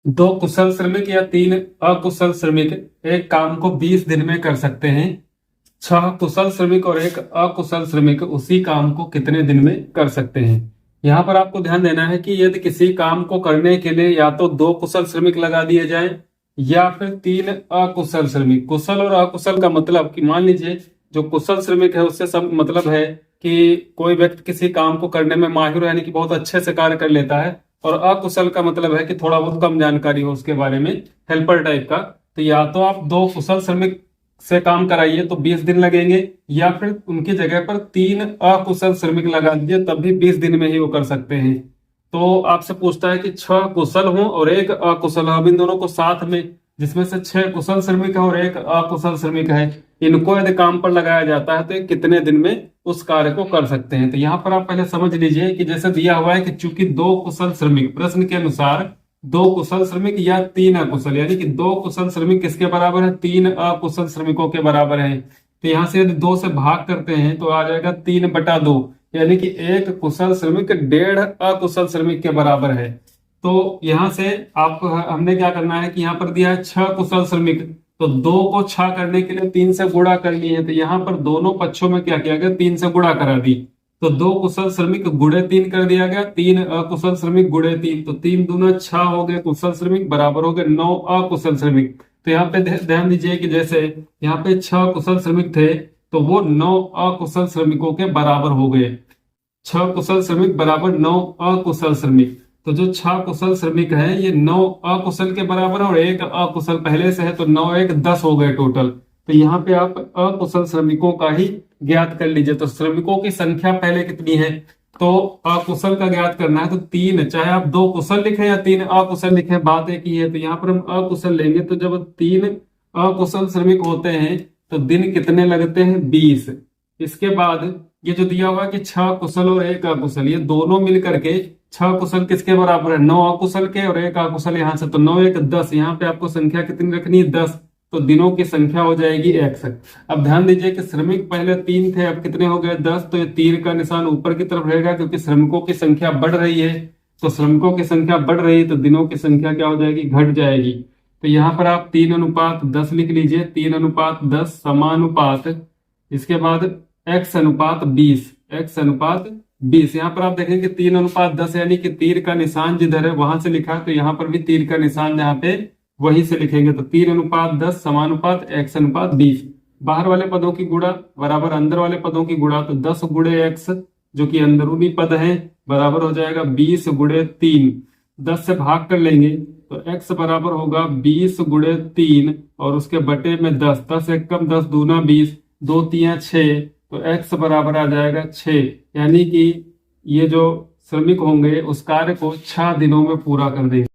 दो कुशल श्रमिक या तीन अकुशल श्रमिक एक काम को 20 दिन में कर सकते हैं। 6 कुशल श्रमिक और एक अकुशल श्रमिक उसी काम को कितने दिन में कर सकते हैं। यहाँ पर आपको ध्यान देना है कि यदि किसी काम को करने के लिए या तो 2 कुशल श्रमिक लगा दिए जाएं या फिर 3 अकुशल श्रमिक। कुशल और अकुशल का मतलब कि मान लीजिए जो कुशल श्रमिक है उससे सब मतलब है कि कोई व्यक्ति किसी काम को करने में माहिर यानी कि बहुत अच्छे से कार्य कर लेता है, और अकुशल का मतलब है कि थोड़ा बहुत कम जानकारी हो उसके बारे में, हेल्पर टाइप का। तो या तो आप 2 कुशल श्रमिक से काम कराइए तो 20 दिन लगेंगे, या फिर उनकी जगह पर 3 अकुशल श्रमिक लगा दीजिए तब भी 20 दिन में ही वो कर सकते हैं। तो आपसे पूछता है कि 6 कुशल हो और एक अकुशल हो, अब इन दोनों को साथ में, जिसमें से 6 कुशल श्रमिक है और एक अकुशल श्रमिक है, इनको यदि काम पर लगाया जाता है तो ये कितने दिन में उस कार्य को कर सकते हैं। तो यहाँ पर आप पहले समझ लीजिए कि जैसे दिया हुआ है कि चूंकि 2 कुशल श्रमिक, प्रश्न के अनुसार 2 कुशल श्रमिक या 3 अकुशल, यानी कि 2 कुशल श्रमिक किसके बराबर है, 3 अकुशल श्रमिकों के बराबर है। तो यहाँ से यदि 2 से भाग करते हैं तो आ जाएगा 3/2, यानी कि एक कुशल श्रमिक 1.5 अकुशल श्रमिक के बराबर है। तो यहाँ से आप हमने क्या करना है कि यहाँ पर दिया है 6 कुशल श्रमिक, तो 2 को 6 करने के लिए 3 से गुणा कर लिए, तो यहाँ पर दोनों पक्षों में क्या किया गया, 3 से गुणा करा दी। तो 2 कुशल श्रमिक गुणे 3 कर दिया गया, 3 अकुशल श्रमिक गुणे 3, तो 3 दूना 6 हो गए कुशल श्रमिक, बराबर हो गए 9 अकुशल श्रमिक। तो यहाँ पे ध्यान दीजिए कि जैसे यहाँ पे 6 कुशल श्रमिक थे तो वो 9 अकुशल श्रमिकों के बराबर हो गए। 6 कुशल श्रमिक बराबर 9 अकुशल श्रमिक। तो जो 6 कुशल श्रमिक है ये 9 अकुशल के बराबर है और एक अकुशल पहले से है, तो 9 1 10 हो गए टोटल। तो यहाँ पे आप अकुशल श्रमिकों का ही ज्ञात कर लीजिए। तो श्रमिकों की संख्या पहले कितनी है, तो अकुशल का ज्ञात करना है तो 3, चाहे आप 2 कुशल लिखें या 3 अकुशल लिखें, बात एक ही है। तो यहाँ पर हम अकुशल लेंगे, तो जब 3 अकुशल श्रमिक होते हैं तो दिन कितने लगते हैं, 20। इसके बाद ये जो दिया हुआ है कि 6 कुशल और एक अकुशल, ये दोनों मिलकर के 6 कुशल किसके बराबर है, 9 अकुशल के, और एक अकुशल यहाँ से, तो 9 1 10। यहाँ पे आपको संख्या कितनी रखनी है, 10। तो दिनों की संख्या हो जाएगी x। अब ध्यान दीजिए कि श्रमिक पहले 3 थे, अब कितने हो गए, 10। तो ये तीर का निशान ऊपर की तरफ रहेगा क्योंकि श्रमिकों की संख्या बढ़ रही है। तो श्रमिकों की संख्या बढ़ रही है तो दिनों की संख्या क्या हो जाएगी, घट जाएगी। तो यहाँ पर आप 3:10 लिख लीजिए, 3:10 समानुपात, इसके बाद x/20, x/20। यहाँ पर आप देखेंगे 3:10, यानी कि तीर का निशान जिधर है वहां से लिखा, तो यहाँ पर भी तीर का निशान जहाँ पे वहीं से लिखेंगे। तो 3:10 समानुपात x/20। बाहर वाले पदों की गुणा बराबर अंदर वाले पदों की गुणा, तो 10 × x जो कि अंदरूनी पद है बराबर हो जाएगा 20 × 3। 10 से भाग कर लेंगे तो x बराबर होगा 20 × 3 और उसके बटे में 10। 10 1 कम 10 दूना 20, 2 3 6, तो x बराबर आ जाएगा 6। यानी कि ये जो श्रमिक होंगे उस कार्य को 6 दिनों में पूरा कर देंगे।